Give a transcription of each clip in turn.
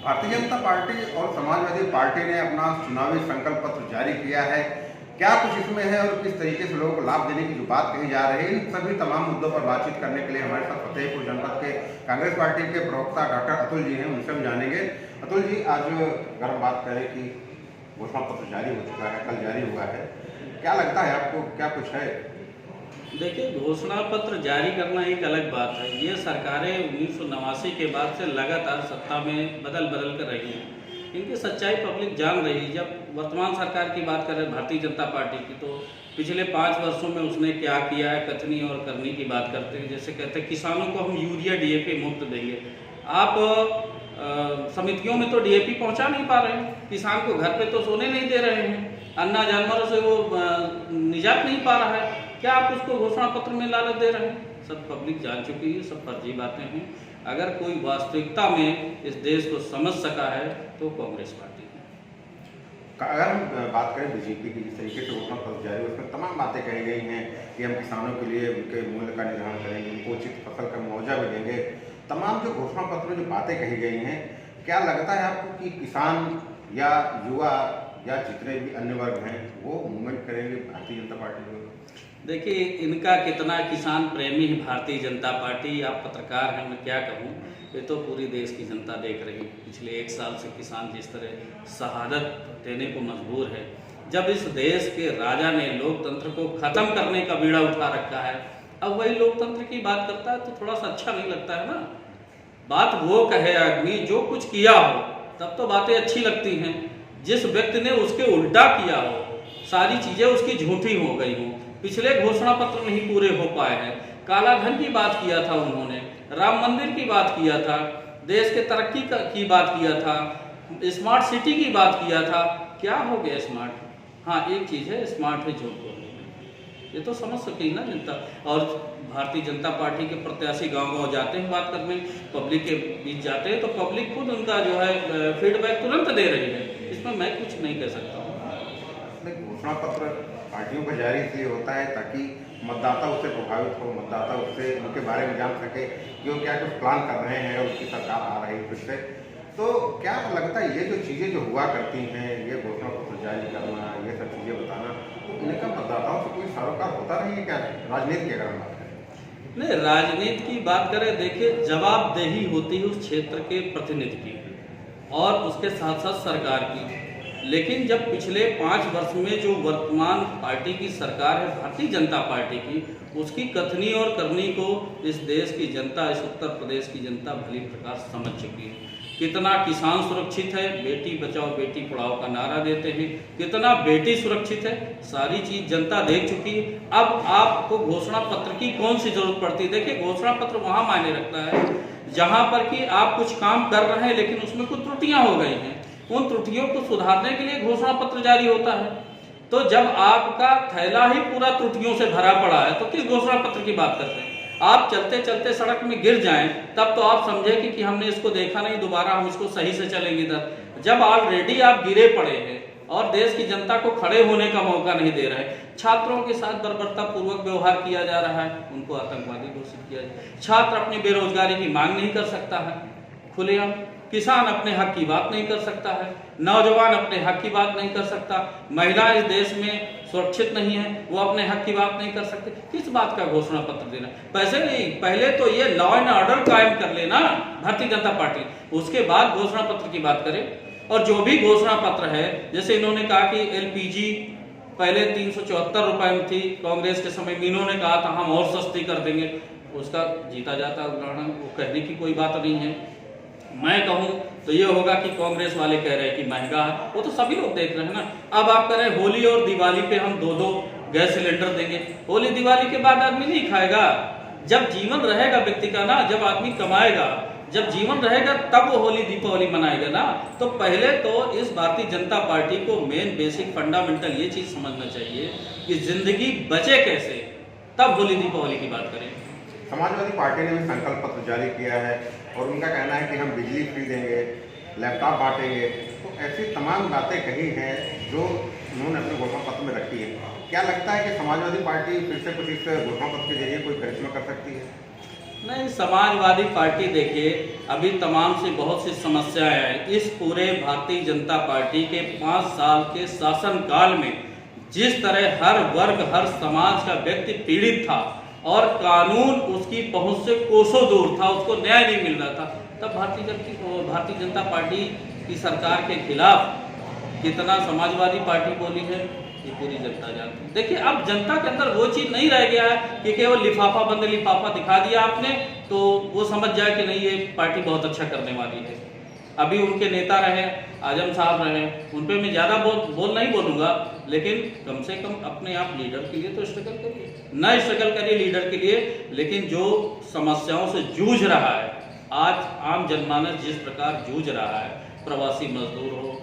Bharatiya Janata party और Samajwadi party ने अपना चुनावी संकल्प पत्र जारी किया है। क्या कुछ इसमें है और किस तरीके से लोगों को लाभ देने की जो बात कही जा रही है, इन सभी तमाम मुद्दों पर बातचीत करने के लिए हमारे साथ फतेहपुर जनपद के कांग्रेस पार्टी के प्रवक्ता डॉक्टर अतुल जी हैं, उनसे हम जानेंगे। अतुल जी, आज अगर हम बात करें कि घोषणा पत्र जारी हो चुका है, कल जारी हुआ है, क्या लगता है आपको, क्या कुछ है? देखिए, घोषणा पत्र जारी करना एक अलग बात है। ये सरकारें 1989 के बाद से लगातार सत्ता में बदल कर रही हैं। इनकी सच्चाई पब्लिक जान रही है। जब वर्तमान सरकार की बात करें भारतीय जनता पार्टी की, तो पिछले 5 वर्षों में उसने क्या किया है, कथनी और करनी की बात करते हैं। जैसे कहते हैं किसानों को हम यूरिया डीएपी मुफ्त देंगे। आप समितियों में तो डीएपी पहुंचा नहीं पा रहे हैं, किसान को घर पे तो सोने नहीं दे रहे हैं, अन्ना जानवरों से वो निजात नहीं पा रहा है। क्या आप उसको घोषणा पत्र में लालच दे रहे हैं? सब पब्लिक जान चुकी है, सब फर्जी बातें हैं। अगर कोई वास्तविकता में इस देश को समझ सका है तो कांग्रेस पार्टी है। अगर हम बात करें बीजेपी की, जिस तरीके से घोषणा पत्र जारी, उसमें तमाम बातें कही गई हैं कि हम किसानों के लिए उनके मूल्य का निर्धारण करेंगे, उनको उचित फसल का मुआवजा भी देंगे। तमाम जो घोषणा पत्र में जो बातें कही गई हैं, क्या लगता है आपको कि किसान या युवा या जितने भी अन्य वर्ग हैं वो मूवमेंट करेंगे भारतीय जनता पार्टी को? देखिए, इनका कितना किसान प्रेमी है भारतीय जनता पार्टी। आप पत्रकार हैं, मैं क्या कहूँ, ये तो पूरी देश की जनता देख रही है। पिछले 1 साल से किसान जिस तरह शहादत देने को मजबूर है। जब इस देश के राजा ने लोकतंत्र को ख़त्म करने का बीड़ा उठा रखा है, अब वही लोकतंत्र की बात करता है तो थोड़ा सा अच्छा नहीं लगता है ना। बात वो कहे आदमी जो कुछ किया हो, तब तो बातें अच्छी लगती हैं। जिस व्यक्ति ने उसके उल्टा किया हो, सारी चीज़ें उसकी झूठी हो गई हों, पिछले घोषणा पत्र नहीं पूरे हो पाए हैं। काला धन की बात किया था उन्होंने, राम मंदिर की बात किया था, देश के तरक्की की बात किया था, स्मार्ट सिटी की बात किया था। क्या हो गया स्मार्ट? हाँ, एक चीज़ है, स्मार्ट है झूठ बोलने में। ये तो समझ सके ना जनता। और भारतीय जनता पार्टी के प्रत्याशी गांव-गांव जाते हैं बात करने, पब्लिक के बीच जाते हैं, तो पब्लिक खुद उनका जो है फीडबैक तुरंत दे रही है। इसमें मैं कुछ नहीं कह सकता हूँ। घोषणा पत्र पार्टियों का जारी इसलिए होता है ताकि मतदाता उससे प्रभावित हो, मतदाता उससे उनके बारे में जान सके कि वो क्या कुछ प्लान कर रहे हैं और उसकी सरकार आ रही है फिर से। तो क्या लगता है ये जो चीज़ें जो हुआ करती हैं, ये घोषणा पत्र जारी करना, ये सब चीज़ें बताना, तो इनका मतदाताओं से कोई सरोकार होता नहीं है क्या, राजनीति की अगर हम बात करें? नहीं, राजनीति की बात करें, देखिए, जवाबदेही होती है उस क्षेत्र के प्रतिनिधि की और उसके साथ साथ सरकार की। लेकिन जब पिछले 5 वर्ष में जो वर्तमान पार्टी की सरकार है भारतीय जनता पार्टी की, उसकी कथनी और करनी को इस देश की जनता, इस उत्तर प्रदेश की जनता भली प्रकार समझ चुकी है। कितना किसान सुरक्षित है, बेटी बचाओ बेटी पढ़ाओ का नारा देते हैं, कितना बेटी सुरक्षित है, सारी चीज़ जनता देख चुकी है। अब आपको घोषणा पत्र की कौन सी जरूरत पड़ती है? देखिए, घोषणा पत्र वहाँ मायने रखता है जहाँ पर कि आप कुछ काम कर रहे हैं लेकिन उसमें कुछ त्रुटियाँ हो गई हैं। उन त्रुटियों को सुधारने के लिए घोषणा पत्र जारी होता है। तो जब आपका थैला ही पूरा त्रुटियों से भरा पड़ा है तो किस घोषणा पत्र की बात करते हैं? आप चलते चलते सड़क में गिर जाएं तब तो आप समझे कि हमने इसको देखा नहीं, दोबारा हम इसको सही से चलेंगे इधर। जब ऑलरेडी आप गिरे पड़े हैं और देश की जनता को खड़े होने का मौका नहीं दे रहे, छात्रों के साथ बर्बरता पूर्वक व्यवहार किया जा रहा है, उनको आतंकवादी घोषित किया जाए, छात्र अपनी बेरोजगारी की मांग नहीं कर सकता है खुलेआम, किसान अपने हक की बात नहीं कर सकता है, नौजवान अपने हक की बात नहीं कर सकता, महिला इस देश में सुरक्षित नहीं है, वो अपने हक की बात नहीं कर सकते। किस बात का घोषणा पत्र देना? पैसे नहीं, पहले तो ये लॉ एंड ऑर्डर कायम कर लेना भारतीय जनता पार्टी, उसके बाद घोषणा पत्र की बात करें। और जो भी घोषणा पत्र है, जैसे इन्होंने कहा कि एलपीजी पहले 374 रुपए में थी, कांग्रेस के समय में इन्होंने कहा था हम और सस्ती कर देंगे, उसका जीता जाता उदाहरण, वो कहने की कोई बात नहीं है। मैं कहूं तो ये होगा कि कांग्रेस वाले कह रहे हैं कि महंगा है, वो तो सभी लोग देख रहे हैं ना। अब आप कह रहे हैं होली और दिवाली पे हम 2-2 गैस सिलेंडर देंगे, होली दिवाली के बाद आदमी नहीं खाएगा। जब जीवन रहेगा व्यक्ति का ना, जब आदमी कमाएगा, जब जीवन रहेगा तब वो होली दीपावली मनाएगा ना। तो पहले तो इस भारतीय जनता पार्टी को मेन बेसिक फंडामेंटल ये चीज समझना चाहिए कि जिंदगी बचे कैसे, तब होली दीपावली की बात करें। समाजवादी पार्टी ने भी संकल्प पत्र जारी किया है और उनका कहना है कि हम बिजली फ्री देंगे, लैपटॉप बांटेंगे। तो ऐसी तमाम बातें कही हैं जो उन्होंने अपने घोषणा पत्र में रखी है। क्या लगता है कि समाजवादी पार्टी फिर से कुछ इस घोषणा पत्र के जरिए कोई करिश्मा कर सकती है? नहीं, समाजवादी पार्टी देखिए अभी तमाम सी बहुत सी समस्याएं हैं। इस पूरे भारतीय जनता पार्टी के 5 साल के शासनकाल में जिस तरह हर वर्ग हर समाज का व्यक्ति पीड़ित था और कानून उसकी पहुंच से कोसों दूर था, उसको न्याय नहीं मिल रहा था, तब भारतीय जनता पार्टी की सरकार के खिलाफ कितना समाजवादी पार्टी बोली है ये पूरी जनता जानती है। देखिए अब जनता के अंदर वो चीज़ नहीं रह गया है कि केवल लिफाफा बंद लिफाफा दिखा दिया आपने तो वो समझ जाए कि नहीं ये पार्टी बहुत अच्छा करने वाली है। अभी उनके नेता रहे, आजम साहब रहे, उन पर मैं ज़्यादा बोल नहीं बोलूँगा, लेकिन कम से कम अपने आप लीडर के लिए तो स्ट्रगल करिए, न स्ट्रगल करिए लीडर के लिए, लेकिन जो समस्याओं से जूझ रहा है आज आम जनमानस जिस प्रकार जूझ रहा है, प्रवासी मजदूर हो,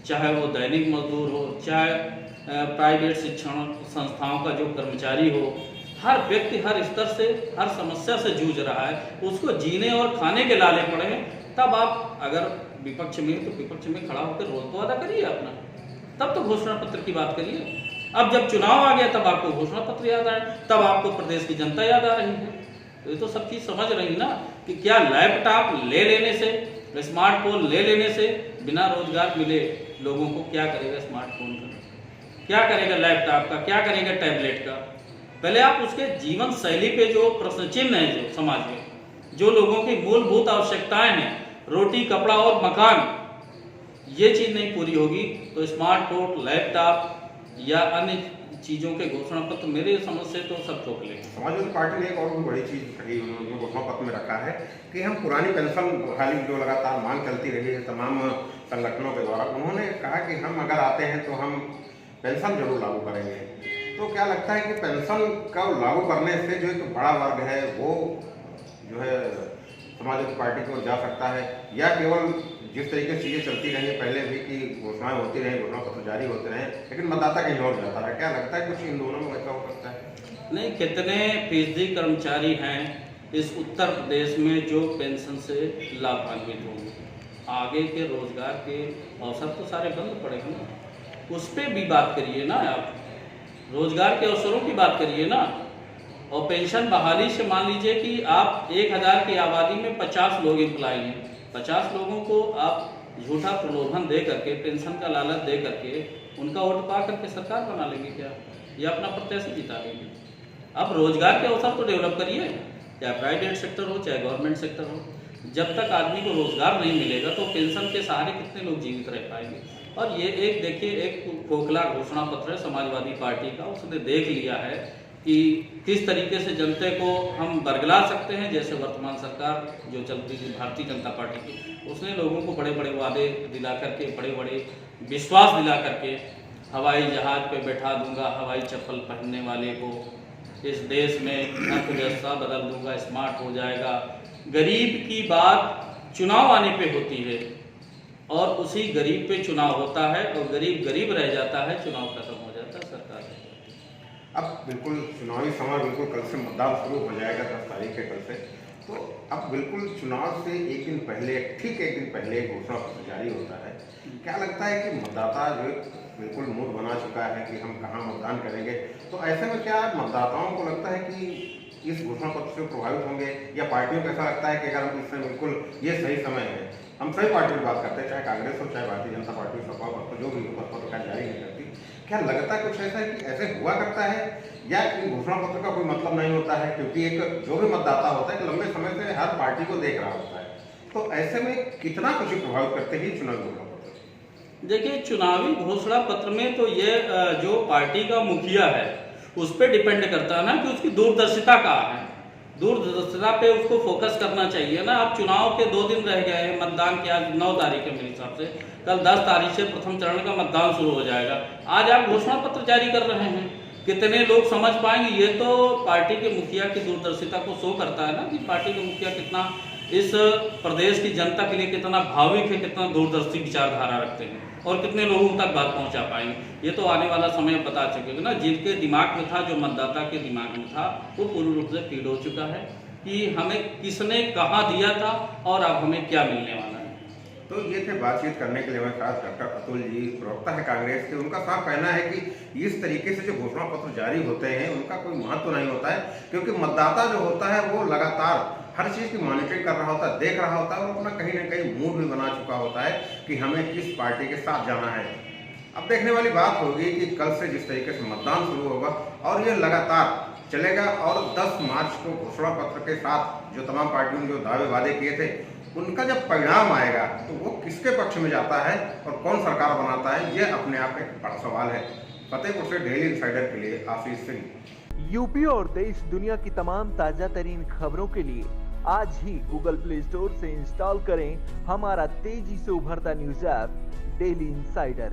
चाहे वो दैनिक मजदूर हो, चाहे प्राइवेट शिक्षण संस्थाओं का जो कर्मचारी हो, हर व्यक्ति हर स्तर से हर समस्या से जूझ रहा है, उसको जीने और खाने के लाले पड़े हैं। तब आप अगर विपक्ष में तो विपक्ष में खड़ा होकर रोल तो अदा करिए अपना, तब तो घोषणा पत्र की बात करिए। अब जब चुनाव आ गया तब आपको घोषणा पत्र याद आए, तब आपको प्रदेश की जनता याद आ रही है। तो ये तो सब चीज़ समझ रही ना कि क्या लैपटॉप ले लेने से, स्मार्टफोन ले लेने से बिना रोजगार मिले लोगों को क्या करेगा स्मार्टफोन का, क्या करेगा लैपटॉप का, क्या करेगा टैबलेट का। पहले आप उसके जीवन शैली पे जो प्रश्न चिन्ह है, जो समाज में जो लोगों की मूलभूत आवश्यकताएं हैं, रोटी कपड़ा और मकान, ये चीज़ नहीं पूरी होगी तो स्मार्टफोन लैपटॉप या अन्य चीज़ों के घोषणा पत्र मेरे समझ से तो सब ठोक लेंगे। समाजवादी पार्टी ने एक और भी बड़ी चीज़ कही, उन्होंने घोषणा पत्र में रखा है कि हम पुरानी पेंशन बहाली जो लगातार मांग चलती रही है तमाम संगठनों के द्वारा, उन्होंने कहा कि हम अगर आते हैं तो हम पेंशन जरूर लागू करेंगे। तो क्या लगता है कि पेंशन का लागू करने से जो एक बड़ा वर्ग है वो जो है समाजवादी पार्टी की ओर जा सकता है, या केवल जिस तरीके से चीज़ें चलती रही पहले भी कि घोषणाएं होती रही, घोषणा पत्र जारी होते रहे, लेकिन मतदाता कहीं और जाता है। क्या लगता है कुछ इन दोनों में वैसा हो सकता है? नहीं, कितने फीसदी कर्मचारी हैं इस उत्तर प्रदेश में जो पेंशन से लाभान्वित होंगे? आगे के रोजगार के अवसर तो सारे बंद पड़े हैं ना, उस पर भी बात करिए ना, आप रोजगार के अवसरों की बात करिए ना। और पेंशन बहाली से मान लीजिए कि आप 1000 की आबादी में 50 लोग एम्प्लॉय हैं, 50 लोगों को आप झूठा प्रलोभन दे करके, पेंशन का लालच दे करके उनका वोट पा करके सरकार बना लेंगे क्या, या अपना प्रत्याशी जिता लेंगे? अब रोजगार के अवसर तो डेवलप करिए, चाहे प्राइवेट सेक्टर हो चाहे गवर्नमेंट सेक्टर हो। जब तक आदमी को रोजगार नहीं मिलेगा तो पेंशन के सहारे कितने लोग जीवित रह पाएंगे? और ये एक देखिए एक खोखला घोषणा पत्र है समाजवादी पार्टी का, उसने देख लिया है कि किस तरीके से जनता को हम बरगला सकते हैं। जैसे वर्तमान सरकार जो चलती थी भारतीय जनता पार्टी की, उसने लोगों को बड़े बड़े वादे दिला करके, बड़े बड़े विश्वास दिला करके, हवाई जहाज पे बैठा दूंगा हवाई चप्पल पहनने वाले को, इस देश में अर्थव्यवस्था बदल दूंगा, स्मार्ट हो जाएगा। गरीब की बात चुनाव आने पे होती है और उसी गरीब पे चुनाव होता है और गरीब गरीब रह जाता है, चुनाव खत्म हो जाता है, सरकार। अब बिल्कुल चुनावी समय, बिल्कुल कल से मतदान शुरू हो जाएगा 10 तारीख के कल से, तो अब बिल्कुल चुनाव से एक दिन पहले, ठीक एक दिन पहले घोषणा पत्र जारी होता है। क्या लगता है कि मतदाता जो बिल्कुल मूड बना चुका है कि हम कहाँ मतदान करेंगे, तो ऐसे में क्या मतदाताओं को लगता है कि इस घोषणा पत्र से प्रभावित होंगे, या पार्टियों को ऐसा लगता है कि अगर हम इस समय बिल्कुल ये सही समय है, हम सभी पार्टियों की बात करते हैं, चाहे कांग्रेस हो चाहे भारतीय जनता पार्टी, सपा पत्र जो भी हो, पत्र जारी नहीं करती, क्या लगता है कुछ ऐसा है कि ऐसे हुआ करता है, या इन घोषणा पत्र का कोई मतलब नहीं होता है? क्योंकि एक जो भी मतदाता होता है लंबे समय से हर पार्टी को देख रहा होता है, तो ऐसे में कितना कुछ प्रभावित करते हैं चुनावी घोषणा पत्र? देखिए, चुनावी घोषणा पत्र में तो ये जो पार्टी का मुखिया है उस पर डिपेंड करता है ना कि उसकी दूरदर्शिता कहाँ है, दूरदर्शिता पे उसको फोकस करना चाहिए ना। अब चुनाव के 2 दिन रह गए हैं, मतदान के आज 9 तारीख है मेरे हिसाब से, कल 10 तारीख से प्रथम चरण का मतदान शुरू हो जाएगा। आज आप घोषणा पत्र जारी कर रहे हैं, कितने लोग समझ पाएंगे? ये तो पार्टी के मुखिया की दूरदर्शिता को शो करता है ना कि पार्टी के मुखिया कितना इस प्रदेश की जनता के लिए कितना भाविक है, कितना दूरदर्शी विचारधारा रखते हैं और कितने लोगों तक बात पहुंचा पाएंगे। ये तो आने वाला समय बता चुकेगा ना। जिनके दिमाग में था, जो मतदाता के दिमाग में था, वो पूर्ण रूप से फीड हो चुका है कि हमें किसने कहाँ दिया था और अब हमें क्या मिलने वाला है। तो ये थे बातचीत करने के लिए हमारे साथ डॉक्टर अतुल जी, प्रवक्ता है कांग्रेस के। उनका साफ कहना है कि इस तरीके से जो घोषणा पत्र जारी होते हैं उनका कोई महत्व नहीं होता है, क्योंकि मतदाता जो होता है वो लगातार हर चीज़ की मॉनिटरिंग कर रहा होता है, देख रहा होता है और अपना कहीं ना कहीं मूड भी बना चुका होता है कि हमें किस पार्टी के साथ जाना है। अब देखने वाली बात होगी कि कल से जिस तरीके से मतदान शुरू होगा और ये लगातार चलेगा और 10 मार्च को घोषणा पत्र के साथ जो तमाम पार्टियों ने जो दावे वादे किए थे उनका जब परिणाम आएगा तो वो किसके पक्ष में जाता है और कौन सरकार बनाता है, ये अपने आप एक बड़ा सवाल है। फतेहपुर से डेली इंसाइडर के लिए आशीष सिंह। यूपी और देश दुनिया की तमाम ताजा तरीन खबरों के लिए आज ही गूगल प्ले स्टोर से इंस्टॉल करें हमारा तेजी से उभरता न्यूज ऐप डेली इंसाइडर।